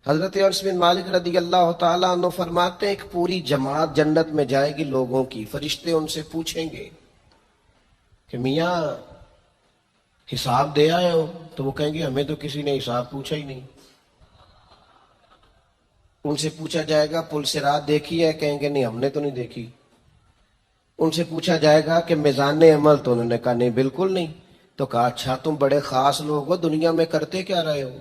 حضرت انس بن مالک رضی اللہ تعالیٰ عنہ فرماتے ہیں کہ پوری جماعت جنت میں جائے گی لوگوں کی، فرشتے ان سے پوچھیں گے کہ میاں حساب دے آئے ہو؟ تو وہ کہیں گے ہمیں تو کسی نے حساب پوچھا ہی نہیں۔ ان سے پوچھا جائے گا پل صراط دیکھی ہے؟ کہیں گے نہیں ہم نے تو نہیں دیکھی۔ ان سے پوچھا جائے گا کہ میزان عمل؟ تو انہوں نے کہا نہیں بالکل نہیں۔ تو کہا اچھا تم بڑے خاص لوگ ہو، دنیا میں کرتے کیا رہے ہو؟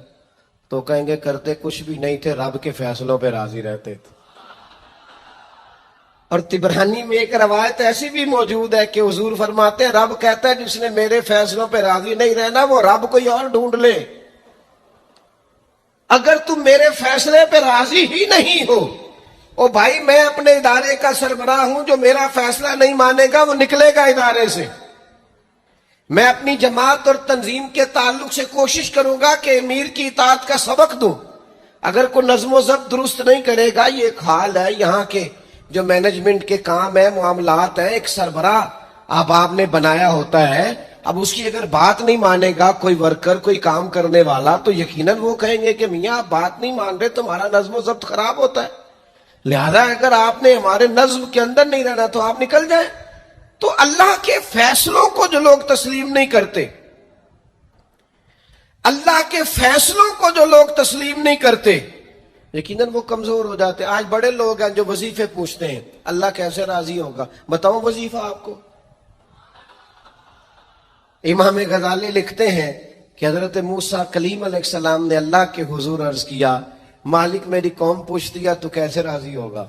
تو کہیں گے کرتے کچھ بھی نہیں تھے، رب کے فیصلوں پہ راضی رہتے تھے۔ اور طبرانی میں ایک روایت ایسی بھی موجود ہے کہ حضور فرماتے ہیں رب کہتا ہے جس نے میرے فیصلوں پہ راضی نہیں رہنا وہ رب کوئی اور ڈھونڈ لے۔ اگر تم میرے فیصلے پہ راضی ہی نہیں ہو، او بھائی میں اپنے ادارے کا سربراہ ہوں، جو میرا فیصلہ نہیں مانے گا وہ نکلے گا ادارے سے۔ میں اپنی جماعت اور تنظیم کے تعلق سے کوشش کروں گا کہ امیر کی اطاعت کا سبق دوں۔ اگر کوئی نظم و ضبط درست نہیں کرے گا، یہ ایک حال ہے یہاں کے جو مینجمنٹ کے کام ہے، معاملات ہیں، ایک سربراہ آپ نے بنایا ہوتا ہے، اب اس کی اگر بات نہیں مانے گا کوئی ورکر، کوئی کام کرنے والا، تو یقیناً وہ کہیں گے کہ میاں آپ بات نہیں مان رہے، تمہارا نظم و ضبط خراب ہوتا ہے، لہذا اگر آپ نے ہمارے نظم کے اندر نہیں رہنا تو آپ نکل جائیں۔ تو اللہ کے فیصلوں کو جو لوگ تسلیم نہیں کرتے، اللہ کے فیصلوں کو جو لوگ تسلیم نہیں کرتے، یقیناً وہ کمزور ہو جاتے۔ آج بڑے لوگ ہیں جو وظیفے پوچھتے ہیں اللہ کیسے راضی ہوگا؟ بتاؤں وظیفہ آپ کو؟ امام غزالی لکھتے ہیں کہ حضرت موسیٰ کلیم علیہ السلام نے اللہ کے حضور عرض کیا مالک میری قوم پوچھتی ہے تو کیسے راضی ہوگا؟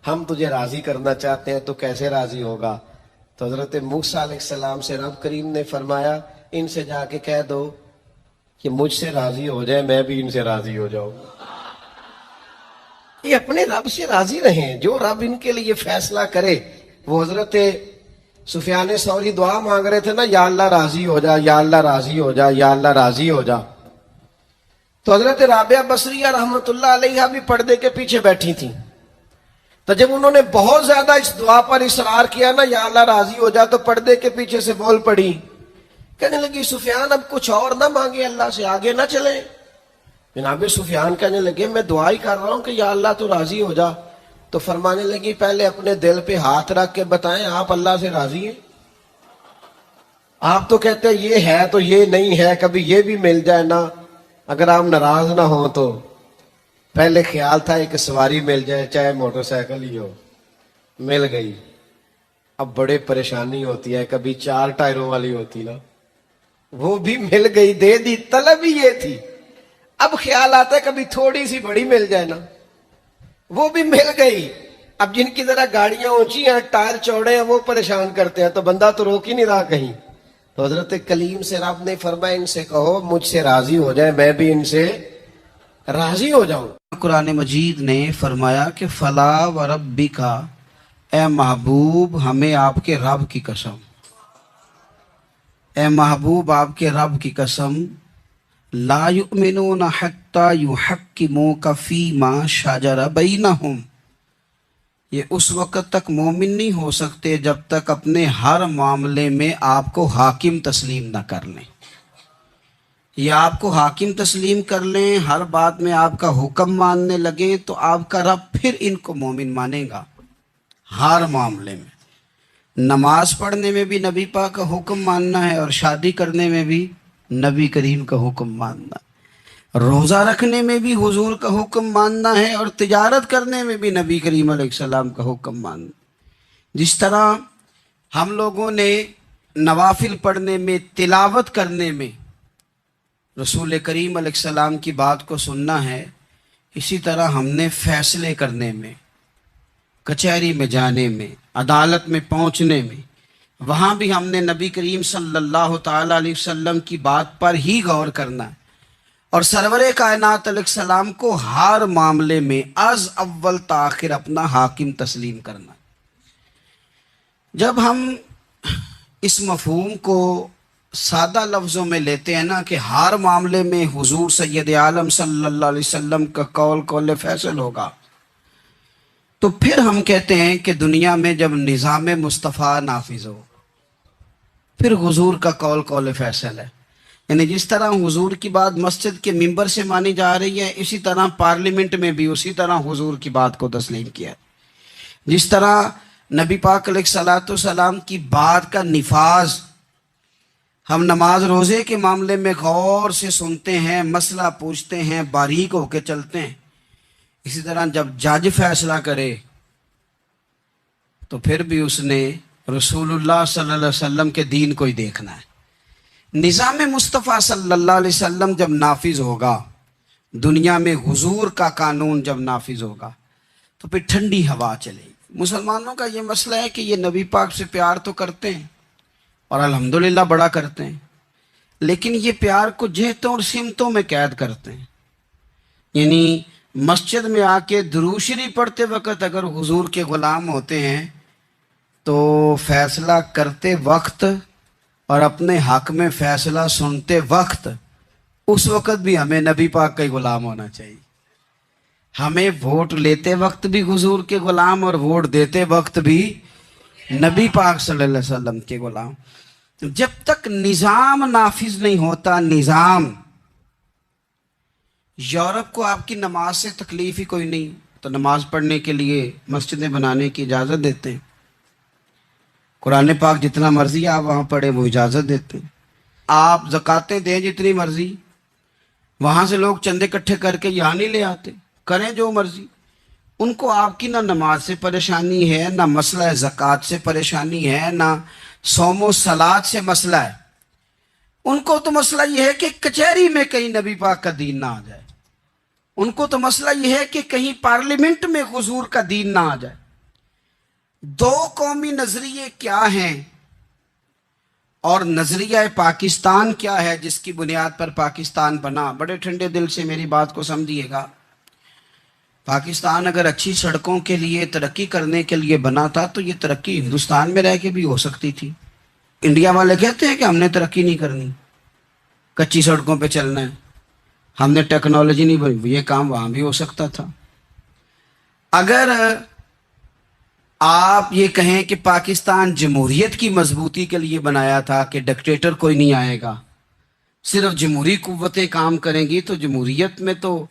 ہم تجھے راضی کرنا چاہتے ہیں تو کیسے راضی ہوگا؟ تو حضرت موسیٰ علیہ السلام سے رب کریم نے فرمایا ان سے جا کے کہہ دو کہ مجھ سے راضی ہو جائے، میں بھی ان سے راضی ہو جاؤں۔ یہ اپنے رب سے راضی رہیں، جو رب ان کے لیے فیصلہ کرے۔ وہ حضرت سفیان ثوری دعا مانگ رہے تھے نا، یا اللہ راضی ہو جا، یا اللہ راضی ہو جا، یا اللہ راضی ہو جا۔ تو حضرت رابعہ بصریہ رحمت اللہ علیہا بھی پردے کے پیچھے بیٹھی تھیں، تو جب انہوں نے بہت زیادہ اس دعا پر اصرار کیا نا یا اللہ راضی ہو جا، تو پردے کے پیچھے سے بول پڑی، کہنے لگی سفیان اب کچھ اور نہ مانگے اللہ سے، آگے نہ چلیں۔ جناب سفیان کہنے لگے میں دعا ہی کر رہا ہوں کہ یا اللہ تو راضی ہو جا۔ تو فرمانے لگی پہلے اپنے دل پہ ہاتھ رکھ کے بتائیں آپ اللہ سے راضی ہیں؟ آپ تو کہتے ہیں یہ ہے تو یہ نہیں ہے، کبھی یہ بھی مل جائے نا، اگر آپ ناراض نہ ہوں تو۔ پہلے خیال تھا ایک سواری مل جائے چاہے موٹر سائیکل ہی ہو، مل گئی، اب بڑے پریشانی ہوتی ہے، کبھی 4 ٹائروں والی ہوتی نا، وہ بھی مل گئی، دے دی، طلب ہی یہ تھی۔ اب خیال آتا ہے کبھی تھوڑی سی بڑی مل جائے نا، وہ بھی مل گئی۔ اب جن کی ذرا گاڑیاں اونچی ہیں، ٹائر چوڑے ہیں، وہ پریشان کرتے ہیں، تو بندہ تو روک ہی نہیں رہا کہیں۔ تو حضرت کلیم سے رب نے فرمایا ان سے کہو مجھ سے راضی ہو جائے، میں بھی ان سے راضی ہو جاؤں۔ قرآن مجید نے فرمایا کہ فلا وربک، اے محبوب ہمیں آپ کے رب کی قسم، اے محبوب آپ کے رب کی قسم، لا یؤمنون حتی یحکموک فیما شجر بینہم، یہ اس وقت تک مومن نہیں ہو سکتے جب تک اپنے ہر معاملے میں آپ کو حاکم تسلیم نہ کر لیں۔ یہ آپ کو حاکم تسلیم کر لیں، ہر بات میں آپ کا حکم ماننے لگیں، تو آپ کا رب پھر ان کو مومن مانے گا ہر معاملے میں۔ نماز پڑھنے میں بھی نبی پاک کا حکم ماننا ہے، اور شادی کرنے میں بھی نبی کریم کا حکم ماننا ہے، روزہ رکھنے میں بھی حضور کا حکم ماننا ہے، اور تجارت کرنے میں بھی نبی کریم علیہ السلام کا حکم ماننا۔ جس طرح ہم لوگوں نے نوافل پڑھنے میں، تلاوت کرنے میں رسول کریم علیہ السلام کی بات کو سننا ہے، اسی طرح ہم نے فیصلے کرنے میں، کچہری میں جانے میں، عدالت میں پہنچنے میں، وہاں بھی ہم نے نبی کریم صلی اللہ تعالی علیہ وسلم کی بات پر ہی غور کرنا ہے، اور سرور کائنات علیہ السلام کو ہر معاملے میں از اول تاخر اپنا حاکم تسلیم کرنا۔ جب ہم اس مفہوم کو سادہ لفظوں میں لیتے ہیں نا کہ ہر معاملے میں حضور سید عالم صلی اللہ علیہ وسلم کا قول فیصل ہوگا، تو پھر ہم کہتے ہیں کہ دنیا میں جب نظام مصطفیٰ نافذ ہو، پھر حضور کا قول فیصل ہے۔ یعنی جس طرح حضور کی بات مسجد کے ممبر سے مانی جا رہی ہے، اسی طرح پارلیمنٹ میں بھی اسی طرح حضور کی بات کو تسلیم کیا ہے۔ جس طرح نبی پاک علیہ الصلوۃ والسلام کی بات کا نفاذ ہم نماز روزے کے معاملے میں غور سے سنتے ہیں، مسئلہ پوچھتے ہیں، باریک ہو کے چلتے ہیں، اسی طرح جب جج فیصلہ کرے تو پھر بھی اس نے رسول اللہ صلی اللہ علیہ وسلم کے دین کو ہی دیکھنا ہے۔ نظام مصطفیٰ صلی اللہ علیہ وسلم جب نافذ ہوگا، دنیا میں حضور کا قانون جب نافذ ہوگا تو پھر ٹھنڈی ہوا چلے گی۔ مسلمانوں کا یہ مسئلہ ہے کہ یہ نبی پاک سے پیار تو کرتے ہیں اور الحمدللہ بڑا کرتے ہیں، لیکن یہ پیار کو جہتوں اور سمتوں میں قید کرتے ہیں۔ یعنی مسجد میں آ کے درود شریف پڑھتے وقت اگر حضور کے غلام ہوتے ہیں تو فیصلہ کرتے وقت اور اپنے حق میں فیصلہ سنتے وقت، اس وقت بھی ہمیں نبی پاک کا ہی غلام ہونا چاہیے۔ ہمیں ووٹ لیتے وقت بھی حضور کے غلام اور ووٹ دیتے وقت بھی نبی پاک صلی اللہ علیہ وسلم کے غلام۔ جب تک نظام نافذ نہیں ہوتا، نظام، یورپ کو آپ کی نماز سے تکلیف ہی کوئی نہیں تو نماز پڑھنے کے لیے مسجدیں بنانے کی اجازت دیتے ہیں، قرآن پاک جتنا مرضی آپ وہاں پڑھیں وہ اجازت دیتے ہیں، آپ زکاتیں دیں جتنی مرضی، وہاں سے لوگ چندے اکٹھے کر کے یہاں نہیں لے آتے، کریں جو مرضی۔ ان کو آپ کی نہ نماز سے پریشانی ہے، نہ مسئلہ زکوٰۃ سے پریشانی ہے، نہ صوم و صلات سے مسئلہ ہے۔ ان کو تو مسئلہ یہ ہے کہ کچہری میں کہیں نبی پاک کا دین نہ آ جائے، ان کو تو مسئلہ یہ ہے کہ کہیں پارلیمنٹ میں حضور کا دین نہ آ جائے۔ دو قومی نظریے کیا ہیں اور نظریہ پاکستان کیا ہے جس کی بنیاد پر پاکستان بنا؟ بڑے ٹھنڈے دل سے میری بات کو سمجھیے گا۔ پاکستان اگر اچھی سڑکوں کے لیے ترقی کرنے کے لیے بنا تھا تو یہ ترقی ہندوستان میں رہ کے بھی ہو سکتی تھی۔ انڈیا والے کہتے ہیں کہ ہم نے ترقی نہیں کرنی، کچی سڑکوں پہ چلنا ہے، ہم نے ٹیکنالوجی نہیں بنی، یہ کام وہاں بھی ہو سکتا تھا۔ اگر آپ یہ کہیں کہ پاکستان جمہوریت کی مضبوطی کے لیے بنایا تھا کہ ڈکٹیٹر کوئی نہیں آئے گا، صرف جمہوری قوتیں کام کریں گی، تو جمہوریت میں تو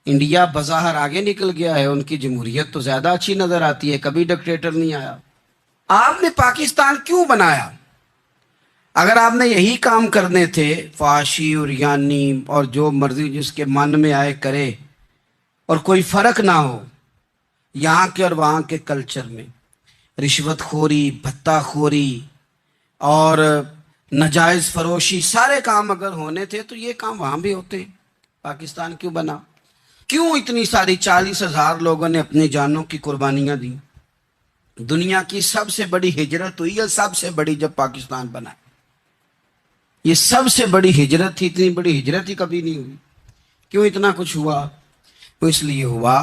انڈیا بظاہر آگے نکل گیا ہے، ان کی جمہوریت تو زیادہ اچھی نظر آتی ہے، کبھی ڈکٹیٹر نہیں آیا۔ آپ نے پاکستان کیوں بنایا؟ اگر آپ نے یہی کام کرنے تھے، فحاشی اور یانی اور جو مرضی جس کے من میں آئے کرے اور کوئی فرق نہ ہو یہاں کے اور وہاں کے کلچر میں، رشوت خوری، بھتہ خوری اور ناجائز فروشی، سارے کام اگر ہونے تھے تو یہ کام وہاں بھی ہوتے۔ پاکستان کیوں بنا؟ کیوں اتنی ساری 40,000 لوگوں نے اپنی جانوں کی قربانیاں دی؟ دنیا کی سب سے بڑی ہجرت ہوئی ہے، سب سے بڑی، جب پاکستان بنا، یہ سب سے بڑی ہجرت تھی، اتنی بڑی ہجرت ہی کبھی نہیں ہوئی۔ کیوں اتنا کچھ ہوا؟ وہ اس لیے ہوا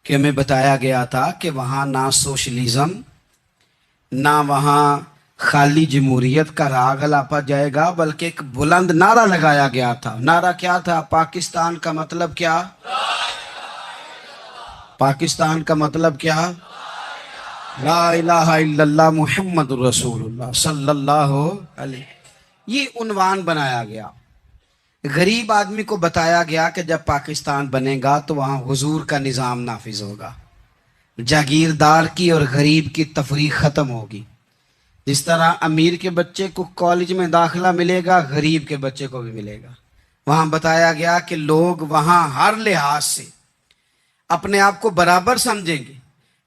کہ ہمیں بتایا گیا تھا کہ وہاں نہ سوشلزم، نہ وہاں خالی جمہوریت کا راگ الاپا جائے گا، بلکہ ایک بلند نعرہ لگایا گیا تھا۔ نعرہ کیا تھا؟ پاکستان کا مطلب کیا؟ پاکستان کا مطلب کیا؟ لا الہ الا اللہ محمد رسول اللہ صلی اللہ علیہ۔ یہ عنوان بنایا گیا، غریب آدمی کو بتایا گیا کہ جب پاکستان بنے گا تو وہاں حضور کا نظام نافذ ہوگا، جاگیردار کی اور غریب کی تفریق ختم ہوگی۔ جس طرح امیر کے بچے کو کالج میں داخلہ ملے گا، غریب کے بچے کو بھی ملے گا۔ وہاں بتایا گیا کہ لوگ وہاں ہر لحاظ سے اپنے آپ کو برابر سمجھیں گے۔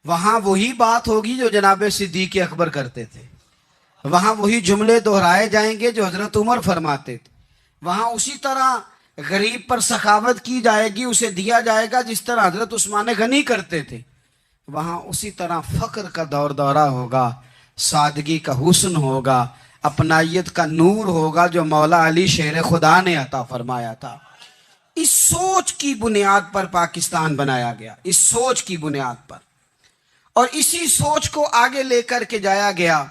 وہاں وہی بات ہوگی جو جناب صدیق اکبر کرتے تھے، وہاں وہی جملے دہرائے جائیں گے جو حضرت عمر فرماتے تھے، وہاں اسی طرح غریب پر سخاوت کی جائے گی، اسے دیا جائے گا جس طرح حضرت عثمان غنی کرتے تھے، وہاں اسی طرح فقر کا دور دورہ ہوگا، سادگی کا حسن ہوگا، اپنائیت کا نور ہوگا جو مولا علی شیر خدا نے عطا فرمایا تھا۔ اس سوچ کی بنیاد پر پاکستان بنایا گیا، اس سوچ کی بنیاد پر، اور اسی سوچ کو آگے لے کر کے جایا گیا۔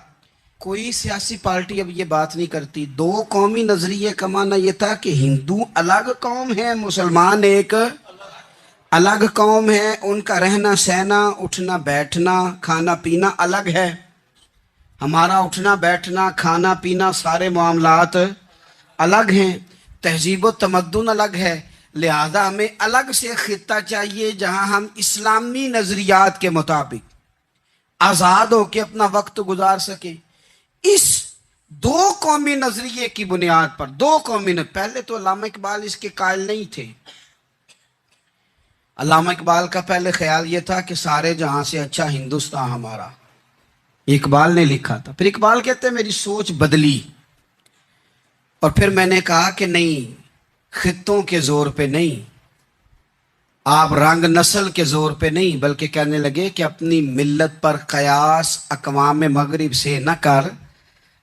کوئی سیاسی پارٹی اب یہ بات نہیں کرتی۔ دو قومی نظریے کا معنی یہ تھا کہ ہندو الگ قوم ہے، مسلمان ایک الگ قوم ہے، ان کا رہنا سہنا، اٹھنا بیٹھنا، کھانا پینا الگ ہے، ہمارا اٹھنا بیٹھنا، کھانا پینا، سارے معاملات الگ ہیں۔ تہذیب و تمدن الگ ہے، لہذا ہمیں الگ سے خطہ چاہیے جہاں ہم اسلامی نظریات کے مطابق آزاد ہو کے اپنا وقت گزار سکیں۔ اس دو قومی نظریے کی بنیاد پر پہلے تو علامہ اقبال اس کے قائل نہیں تھے۔ علامہ اقبال کا پہلے خیال یہ تھا کہ سارے جہاں سے اچھا ہندوستان ہمارا، یہ اقبال نے لکھا تھا۔ پھر اقبال کہتے ہیں میری سوچ بدلی، اور پھر میں نے کہا کہ نہیں، خطوں کے زور پہ نہیں، آپ رنگ نسل کے زور پہ نہیں، بلکہ کہنے لگے کہ اپنی ملت پر قیاس اقوام مغرب سے نہ کر،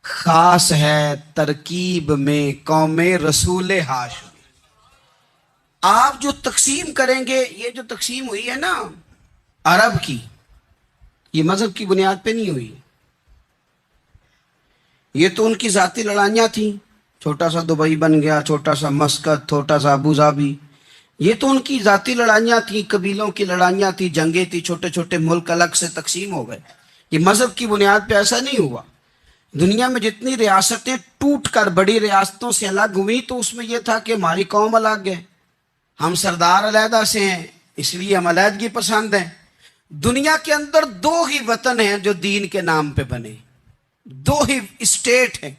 خاص ہے ترکیب میں قوم رسول ہاشم۔ آپ جو تقسیم کریں گے، یہ جو تقسیم ہوئی ہے نا عرب کی، یہ مذہب کی بنیاد پہ نہیں ہوئی، یہ تو ان کی ذاتی لڑائیاں تھیں، چھوٹا سا دبئی بن گیا، چھوٹا سا مسقط، چھوٹا سا ابو ظبی، یہ تو ان کی ذاتی لڑائیاں تھیں، قبیلوں کی لڑائیاں تھیں، جنگیں تھیں، چھوٹے چھوٹے ملک الگ سے تقسیم ہو گئے۔ یہ مذہب کی بنیاد پہ ایسا نہیں ہوا۔ دنیا میں جتنی ریاستیں ٹوٹ کر بڑی ریاستوں سے الگ ہوئی تو اس میں یہ تھا کہ ہماری قوم الگ ہے، ہم سردار علیحدہ سے ہیں، اس لیے ہم علیحدگی پسند ہیں۔ دنیا کے اندر دو ہی وطن ہیں جو دین کے نام پہ بنے، دو ہی اسٹیٹ ہیں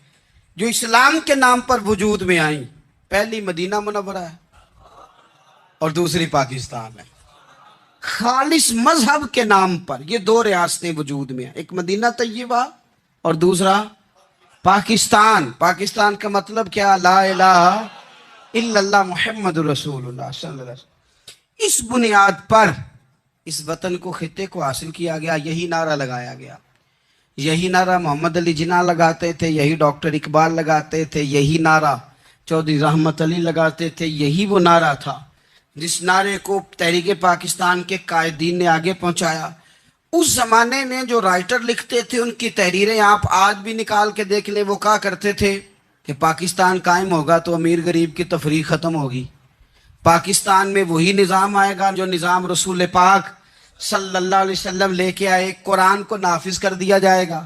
جو اسلام کے نام پر وجود میں آئیں، پہلی مدینہ منورہ ہے اور دوسری پاکستان ہے۔ خالص مذہب کے نام پر یہ دو ریاستیں وجود میں ہیں، ایک مدینہ طیبہ اور دوسرا پاکستان۔ پاکستان کا مطلب کیا؟ لا الہ الا اللہ محمد رسول اللہ صلی اللہ علیہ وسلم۔ اس بنیاد پر اس وطن کو، خطے کو حاصل کیا گیا، یہی نعرہ لگایا گیا، یہی نعرہ محمد علی جناح لگاتے تھے، یہی ڈاکٹر اقبال لگاتے تھے، یہی نعرہ چودھری رحمت علی لگاتے تھے، یہی وہ نعرہ تھا جس نعرے کو تحریک پاکستان کے قائدین نے آگے پہنچایا۔ اس زمانے میں جو رائٹر لکھتے تھے ان کی تحریریں آپ آج بھی نکال کے دیکھ لیں، وہ کہا کرتے تھے کہ پاکستان قائم ہوگا تو امیر غریب کی تفریق ختم ہوگی، پاکستان میں وہی نظام آئے گا جو نظام رسول پاک صلی اللہ علیہ وسلم لے کے آئے، قرآن کو نافذ کر دیا جائے گا۔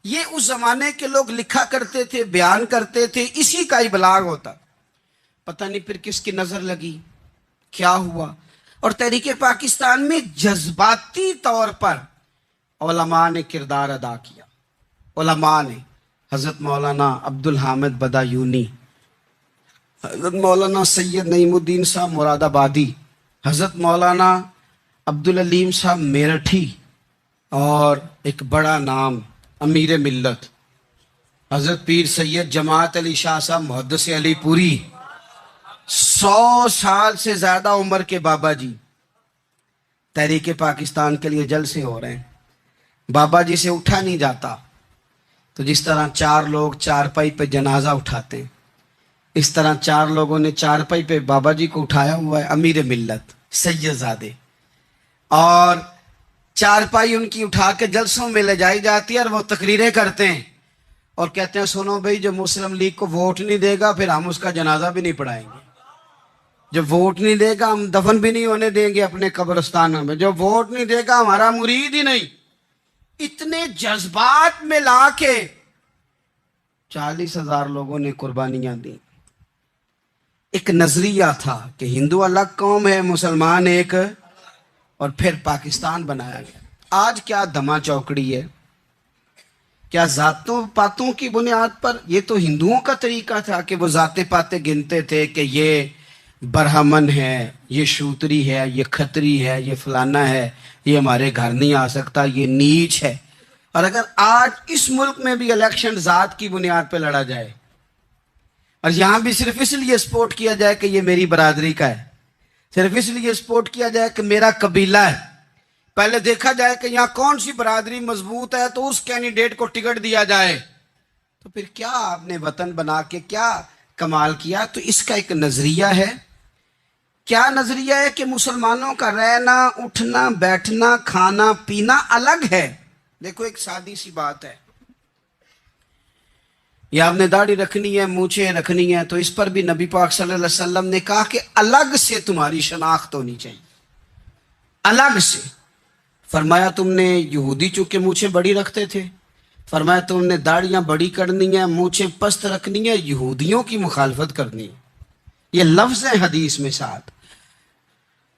یہ اس زمانے کے لوگ لکھا کرتے تھے، بیان کرتے تھے، اسی کا ابلاغ ہوتا۔ پتہ نہیں پھر کس کی نظر لگی، کیا ہوا، اور تحریک پاکستان میں جذباتی طور پر علماء نے کردار ادا کیا۔ علماء نے، حضرت مولانا عبدالحامد بدایونی، حضرت مولانا سید نعیم الدین صاحب مراد آبادی، حضرت مولانا عبدالعلیم صاحب میرٹھی، اور ایک بڑا نام امیر ملت حضرت پیر سید جماعت علی شاہ صاحب محدث علی پوری، 100 سال سے زیادہ عمر کے بابا جی، تحریک پاکستان کے لیے جلسے ہو رہے ہیں۔ بابا جی سے اٹھا نہیں جاتا، تو جس طرح 4 لوگ چارپائی پہ جنازہ اٹھاتے ہیں، اس طرح 4 لوگوں نے چارپائی پہ بابا جی کو اٹھایا ہوا ہے، امیر ملت سید زادے، اور چارپائی ان کی اٹھا کے جلسوں میں لے جائی جاتی ہے، اور وہ تقریریں کرتے ہیں اور کہتے ہیں سنو بھائی، جو مسلم لیگ کو ووٹ نہیں دے گا پھر ہم اس کا جنازہ بھی نہیں پڑھائیں گے، جو ووٹ نہیں دے گا ہم دفن بھی نہیں ہونے دیں گے اپنے قبرستانوں میں، جو ووٹ نہیں دے گا ہمارا مرید ہی نہیں۔ اتنے جذبات میں لا کے 40,000 لوگوں نے قربانیاں دی۔ ایک نظریہ تھا کہ ہندو الگ قوم ہے، مسلمان ایک، اور پھر پاکستان بنایا گیا۔ آج کیا دھما چوکڑی ہے، کیا ذاتوں پاتوں کی بنیاد پر؟ یہ تو ہندوؤں کا طریقہ تھا کہ وہ ذاتیں پاتیں گنتے تھے کہ یہ برہمن ہے، یہ شوتری ہے، یہ کھتری ہے، یہ فلانا ہے، یہ ہمارے گھر نہیں آ سکتا، یہ نیچ ہے۔ اور اگر آج اس ملک میں بھی الیکشن ذات کی بنیاد پہ لڑا جائے، اور یہاں بھی صرف اس لیے سپورٹ کیا جائے کہ یہ میری برادری کا ہے، صرف اس لیے سپورٹ کیا جائے کہ میرا قبیلہ ہے، پہلے دیکھا جائے کہ یہاں کون سی برادری مضبوط ہے تو اس کینڈیڈیٹ کو ٹکٹ دیا جائے، تو پھر کیا آپ نے وطن بنا کے کیا کمال کیا؟ تو اس کا ایک نظریہ ہے۔ کیا نظریہ ہے؟ کہ مسلمانوں کا رہنا، اٹھنا، بیٹھنا، کھانا پینا الگ ہے۔ دیکھو ایک سادی سی بات ہے، یہ آپ نے داڑھی رکھنی ہے، مونچھیں رکھنی ہے، تو اس پر بھی نبی پاک صلی اللہ علیہ وسلم نے کہا کہ الگ سے تمہاری شناخت ہونی چاہیے، الگ سے۔ فرمایا تم نے یہودی چونکہ مونچھیں بڑی رکھتے تھے، فرمایا تم نے داڑیاں بڑی کرنی ہیں، مونچھیں پست رکھنی ہے، یہودیوں کی مخالفت کرنی ہے۔ یہ لفظ ہے حدیث میں ساتھ.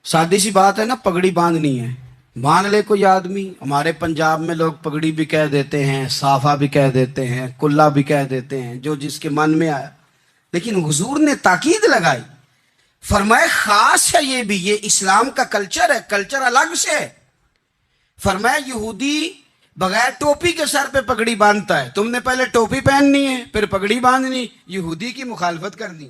سادی سی بات ہے نا, پگڑی باندھنی ہے, باندھ لے کوئی آدمی. ہمارے پنجاب میں لوگ پگڑی بھی کہہ دیتے ہیں, صافہ بھی کہہ دیتے ہیں, کلا بھی کہہ دیتے ہیں, جو جس کے من میں آیا. لیکن حضور نے تاکید لگائی, فرمائے خاص ہے یہ بھی, یہ اسلام کا کلچر ہے, کلچر الگ سے ہے. فرمایا یہودی بغیر ٹوپی کے سر پہ پگڑی باندھتا ہے, تم نے پہلے ٹوپی پہننی ہے پھر پگڑی باندھنی, یہودی کی مخالفت کرنی.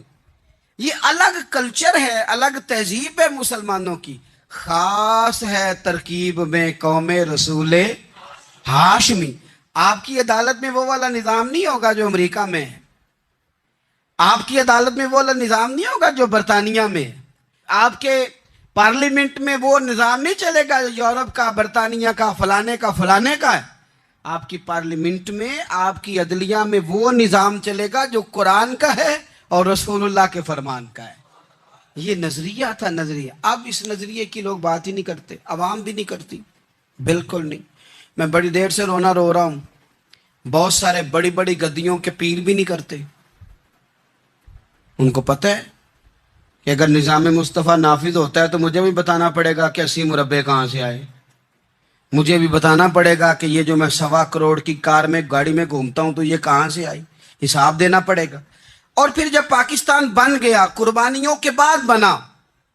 یہ الگ کلچر ہے, الگ تہذیب ہے مسلمانوں کی. خاص ہے ترکیب میں قوم رسول ہاشمی. آپ کی عدالت میں وہ والا نظام نہیں ہوگا جو امریکہ میں ہے, آپ کی عدالت میں وہ والا نظام نہیں ہوگا جو برطانیہ میں ہے, آپ کے پارلیمنٹ میں وہ نظام نہیں چلے گا جو یورپ کا, برطانیہ کا, فلانے کا ہے. آپ کی پارلیمنٹ میں, آپ کی عدلیہ میں وہ نظام چلے گا جو قرآن کا ہے اور رسول اللہ کے فرمان کا ہے. یہ نظریہ تھا, نظریہ. اب اس نظریے کی لوگ بات ہی نہیں کرتے, عوام بھی نہیں کرتی, بالکل نہیں. میں بڑی دیر سے رو رہا ہوں. بہت سارے بڑی بڑی گدیوں کے پیر بھی نہیں کرتے. ان کو پتہ ہے کہ اگر نظام مصطفیٰ نافذ ہوتا ہے تو مجھے بھی بتانا پڑے گا کہ 80 مربع کہاں سے آئے. مجھے بھی بتانا پڑے گا کہ یہ جو میں 1.25 کروڑ کی کار میں, گاڑی میں گھومتا ہوں تو یہ کہاں سے آئی. حساب دینا پڑے گا. اور پھر جب پاکستان بن گیا, قربانیوں کے بعد بنا,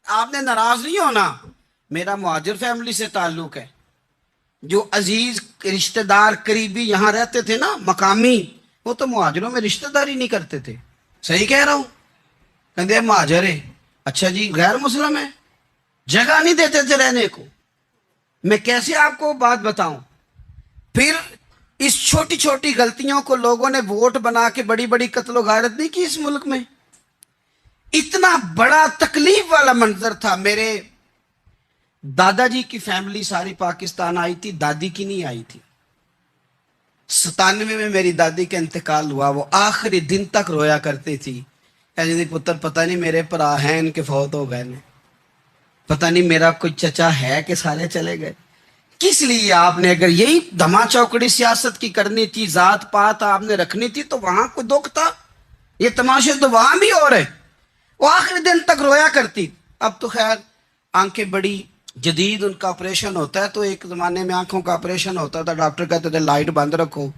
آپ نے ناراض نہیں ہونا, میرا مہاجر فیملی سے تعلق ہے. جو عزیز رشتہ دار قریبی یہاں رہتے تھے نا, مقامی, وہ تو مہاجروں میں رشتہ داری نہیں کرتے تھے. صحیح کہہ رہا ہوں؟ کہتے مہاجر ہے, اچھا جی غیر مسلم ہے, جگہ نہیں دیتے تھے رہنے کو. میں کیسے آپ کو بات بتاؤں. پھر اس چھوٹی چھوٹی غلطیوں کو لوگوں نے ووٹ بنا کے بڑی بڑی قتل و غارت نہیں کی اس ملک میں. اتنا بڑا تکلیف والا منظر تھا. میرے دادا جی کی فیملی ساری پاکستان آئی تھی, دادی کی نہیں آئی تھی. 97 میں میری دادی کا انتقال ہوا. وہ آخری دن تک رویا کرتی تھی, کہتی تھی پتر پتہ نہیں میرے پرا ہیں ان کے فوت ہو گئے نے, پتہ نہیں میرا کوئی چچا ہے کہ سارے چلے گئے. کس لیے آپ نے, اگر یہی دھما چوکڑی سیاست کی کرنی تھی, ذات پات آپ نے رکھنی تھی, تو وہاں کوئی دکھ تھا. یہ تماشے تو وہاں بھی ہو رہے. وہ آخری دن تک رویا کرتی. اب تو خیر آنکھیں بڑی جدید, ان کا آپریشن ہوتا ہے. تو ایک زمانے میں آنکھوں کا آپریشن ہوتا تھا, ڈاکٹر کہتے تھے لائٹ بند رکھو,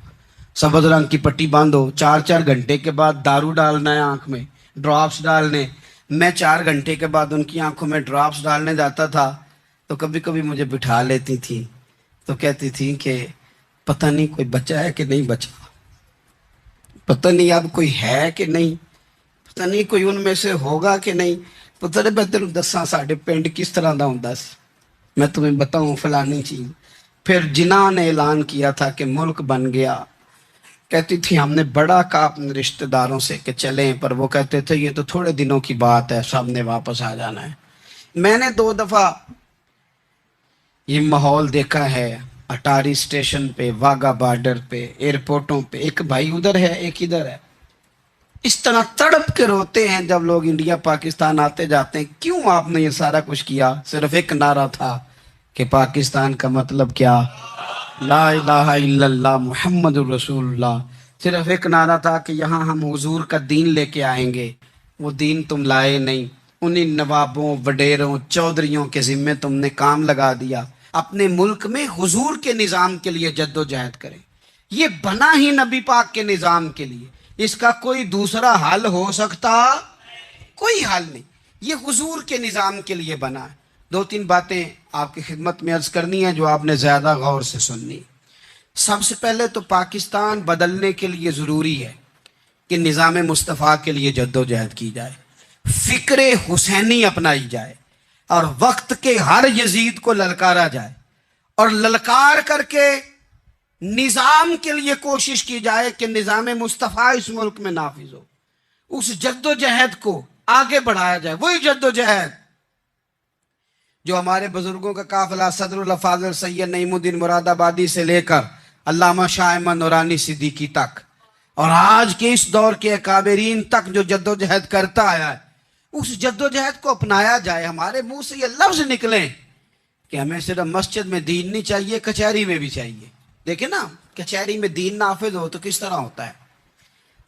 سبز رنگ کی پٹی باندھو, 4 گھنٹے کے بعد دارو ڈالنا ہے آنکھ میں, ڈراپس ڈالنے. میں 4 گھنٹے کے بعد ان کی آنکھوں میں ڈراپس ڈالنے جاتا تھا, تو کبھی کبھی مجھے بٹھا لیتی تھی, تو کہتی تھی کہ پتہ نہیں کوئی بچا ہے کہ نہیں بچا, پتہ نہیں اب کوئی ہے کہ نہیں, پتہ نہیں کوئی ان میں سے ہوگا کہ نہیں. پتہ نہیں میں تینوں دساں ساڈے پنڈ کس طرح دا ہوندا سی, میں تمہیں بتاؤں فلانی چیز. پھر جناح نے اعلان کیا تھا کہ ملک بن گیا, کہتی تھی ہم نے بڑا کہا اپنے رشتہ داروں سے کہ چلیں, پر وہ کہتے تھے یہ تو تھوڑے دنوں کی بات ہے, سب نے واپس آ جانا ہے. میں نے 2 دفعہ یہ ماحول دیکھا ہے, اٹاری اسٹیشن پہ, واگا بارڈر پہ, ایئرپورٹوں پہ. ایک بھائی ادھر ہے, ایک ادھر ہے, اس طرح تڑپ کے روتے ہیں جب لوگ انڈیا پاکستان آتے جاتے ہیں. کیوں آپ نے یہ سارا کچھ کیا؟ صرف ایک نعرہ تھا کہ پاکستان کا مطلب کیا, لا الہ الا اللہ محمد الرسول اللہ. صرف ایک نعرہ تھا کہ یہاں ہم حضور کا دین لے کے آئیں گے. وہ دین تم لائے نہیں, انہیں نوابوں, وڈیروں, چودھریوں کے ذمے تم نے کام لگا دیا. اپنے ملک میں حضور کے نظام کے لیے جد و جہد کریں. یہ بنا ہی نبی پاک کے نظام کے لیے, اس کا کوئی دوسرا حل ہو سکتا؟ کوئی حل نہیں. یہ حضور کے نظام کے لیے بنا ہے. 2-3 باتیں آپ کی خدمت میں عرض کرنی ہے جو آپ نے زیادہ غور سے سننی. سب سے پہلے تو پاکستان بدلنے کے لیے ضروری ہے کہ نظام مصطفیٰ کے لیے جد و جہد کی جائے, فکر حسینی اپنائی جائے, اور وقت کے ہر یزید کو للکارا جائے, اور للکار کر کے نظام کے لیے کوشش کی جائے کہ نظام مصطفیٰ اس ملک میں نافذ ہو. اس جد و جہد کو آگے بڑھایا جائے. وہی جد و جہد جو ہمارے بزرگوں کا قافلہ صدر الفاضل سید نعیم الدین مراد آبادی سے لے کر علامہ شاہ احمد نورانی صدیقی تک, اور آج کے اس دور کے اکابرین تک جو جد و جہد کرتا آیا ہے, اس جد و جہد کو اپنایا جائے. ہمارے منہ سے یہ لفظ نکلیں کہ ہمیں صرف مسجد میں دین نہیں چاہیے, کچہری میں بھی چاہیے. دیکھیں نا, کچہری میں دین نافذ ہو تو کس طرح ہوتا ہے.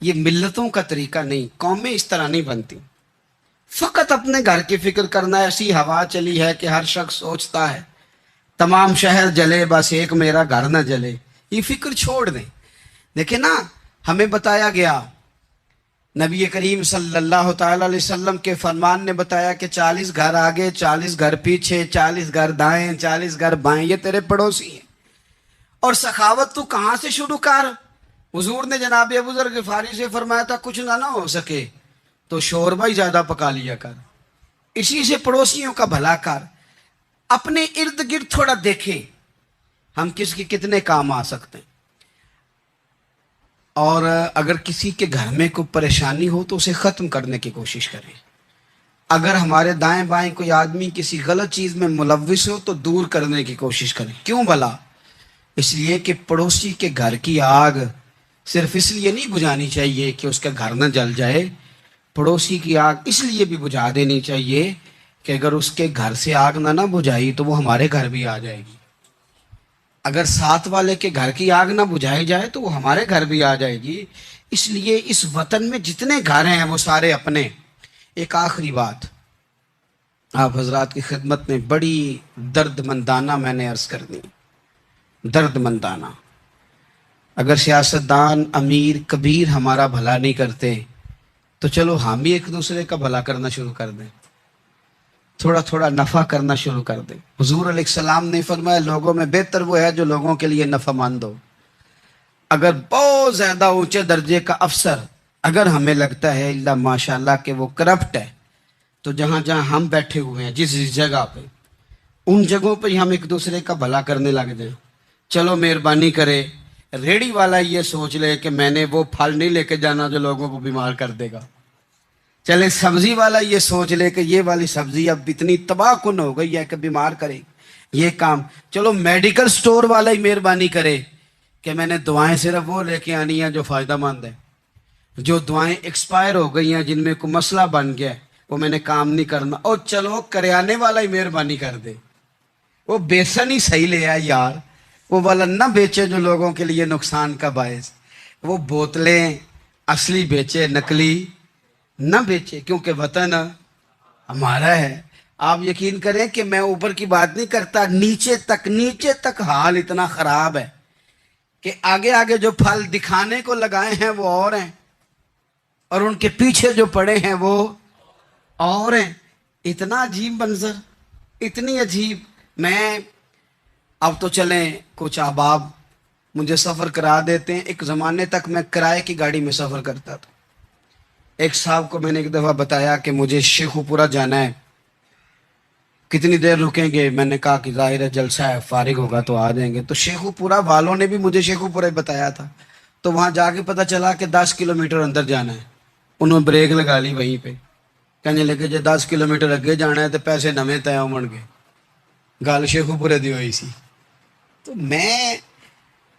یہ ملتوں کا طریقہ نہیں، قومیں اس طرح نہیں بنتی. فقط اپنے گھر کی فکر کرنا. ایسی ہوا چلی ہے کہ ہر شخص سوچتا ہے تمام شہر جلے بس ایک میرا گھر نہ جلے. یہ فکر چھوڑ دیں. دیکھیں نا، ہمیں بتایا گیا، نبی کریم صلی اللہ تعالی علیہ وسلم کے فرمان نے بتایا کہ 40 گھر آگے، 40 گھر پیچھے، 40 گھر دائیں، 40 گھر بائیں، یہ تیرے پڑوسی ہیں. اور سخاوت تو کہاں سے شروع کر؟ حضور نے جناب ابو ذر غفاری سے فرمایا تھا کچھ نہ ہو سکے تو شوربہ ہی زیادہ پکا لیا کر، اسی سے پڑوسیوں کا بھلا کر. اپنے ارد گرد تھوڑا دیکھیں ہم کس کے کتنے کام آ سکتے ہیں. اور اگر کسی کے گھر میں کوئی پریشانی ہو تو اسے ختم کرنے کی کوشش کریں. اگر ہمارے دائیں بائیں کوئی آدمی کسی غلط چیز میں ملوث ہو تو دور کرنے کی کوشش کریں. کیوں بھلا؟ اس لیے کہ پڑوسی کے گھر کی آگ صرف اس لیے نہیں بجھانی چاہیے کہ اس کا گھر نہ جل جائے. پڑوسی کی آگ اس لیے بھی بجھا دینی چاہیے کہ اگر اس کے گھر سے آگ نہ بجھائی تو وہ ہمارے گھر بھی آ جائے گی. اگر ساتھ والے کے گھر کی آگ نہ بجھائی جائے تو وہ ہمارے گھر بھی آ جائے گی. اس لیے اس وطن میں جتنے گھر ہیں وہ سارے اپنے. ایک آخری بات آپ حضرات کی خدمت میں بڑی درد مندانہ میں نے عرض کر دی. درد مندانہ. اگر سیاستدان امیر کبیر ہمارا بھلا نہیں کرتے تو چلو ہم بھی ایک دوسرے کا بھلا کرنا شروع کر دیں، تھوڑا تھوڑا نفع کرنا شروع کر دیں. حضور علیہ السلام نے فرمایا لوگوں میں بہتر وہ ہے جو لوگوں کے لیے نفع مند ہو. اگر بہت زیادہ اونچے درجے کا افسر اگر ہمیں لگتا ہے اللہ ماشاءاللہ کہ وہ کرپٹ ہے تو جہاں جہاں ہم بیٹھے ہوئے ہیں جس جگہ پہ ان جگہوں پہ ہم ایک دوسرے کا بھلا کرنے لگ جائیں. چلو مہربانی کرے ریڑی والا یہ سوچ لے کہ میں نے وہ پھل نہیں لے کے جانا جو لوگوں کو بیمار کر دے گا. چلے سبزی والا یہ سوچ لے کہ یہ والی سبزی اب اتنی تباہ کن ہو گئی ہے کہ بیمار کرے یہ کام. چلو میڈیکل سٹور والا ہی مہربانی کرے کہ میں نے دعائیں صرف وہ لے کے آنی ہیں جو فائدہ مند ہیں. جو دعائیں ایکسپائر ہو گئی ہیں جن میں کوئی مسئلہ بن گیا وہ میں نے کام نہیں کرنا. اور چلو کریانے والا ہی مہربانی کر دے وہ بیسن ہی صحیح لے آئے یار، وہ والا نہ بیچے جو لوگوں کے لیے نقصان کا باعث. وہ بوتلیں اصلی بیچے، نقلی نہ بیچے، کیونکہ وطن ہمارا ہے. آپ یقین کریں کہ میں اوپر کی بات نہیں کرتا، نیچے تک حال اتنا خراب ہے کہ آگے آگے جو پھل دکھانے کو لگائے ہیں وہ اور ہیں اور ان کے پیچھے جو پڑے ہیں وہ اور ہیں. اتنا عجیب منظر، اتنی عجیب. میں اب تو چلیں کچھ احباب مجھے سفر کرا دیتے ہیں. ایک زمانے تک میں کرائے کی گاڑی میں سفر کرتا تھا. ایک صاحب کو میں نے ایک دفعہ بتایا کہ مجھے شیخو پورہ جانا ہے، کتنی دیر رکیں گے؟ میں نے کہا کہ ظاہر ہے جلسہ ہے، فارغ ہوگا تو آ جائیں گے. تو شیخو پورہ والوں نے بھی مجھے شیخو پورہ بتایا تھا. تو وہاں جا کے پتہ چلا کہ 10 کلومیٹر اندر جانا ہے. انہوں نے بریک لگا لی وہیں پہ، کہنے لگے جی 10 کلومیٹر اگے جانا ہے تو پیسے نویں طے ہون گے. گل شیخو پورے دی ہوئی سی. تو میں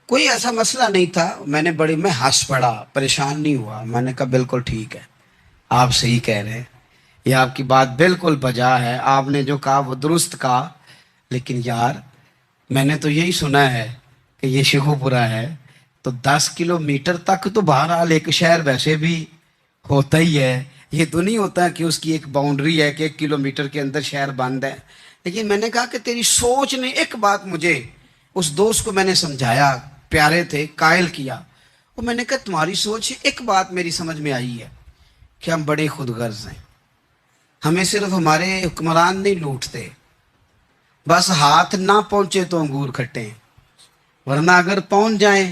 کوئی ایسا مسئلہ نہیں تھا، میں ہنس پڑا، پریشان نہیں ہوا. میں نے کہا بالکل ٹھیک ہے، آپ صحیح کہہ رہے ہیں، یہ آپ کی بات بالکل بجا ہے، آپ نے جو کہا وہ درست کہا. لیکن یار میں نے تو یہی سنا ہے کہ یہ شیخو پورہ ہے تو 10 کلومیٹر تک تو بہرحال ایک شہر ویسے بھی ہوتا ہی ہے. یہ تو نہیں ہوتا کہ اس کی ایک باؤنڈری ہے کہ 1 کلومیٹر کے اندر شہر بند ہے. لیکن میں نے کہا کہ تیری سوچ نے ایک بات مجھے، اس دوست کو میں نے سمجھایا، پیارے تھے، قائل کیا. اور میں نے کہا تمہاری سوچ سے ایک بات میری سمجھ میں آئی ہے کہ ہم بڑے خود غرض ہیں. ہمیں صرف ہمارے حکمران نہیں لوٹتے، بس ہاتھ نہ پہنچے تو انگور کھٹے ہیں، ورنہ اگر پہنچ جائیں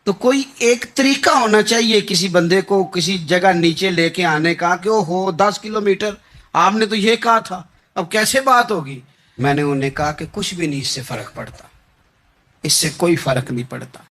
تو کوئی ایک طریقہ ہونا چاہیے کسی بندے کو کسی جگہ نیچے لے کے آنے کا کہ وہ ہو 10 کلومیٹر آپ نے تو یہ کہا تھا، اب کیسے بات ہوگی؟ میں نے انہیں کہا کہ کچھ بھی نہیں اس سے فرق پڑتا، اس سے کوئی فرق نہیں پڑتا.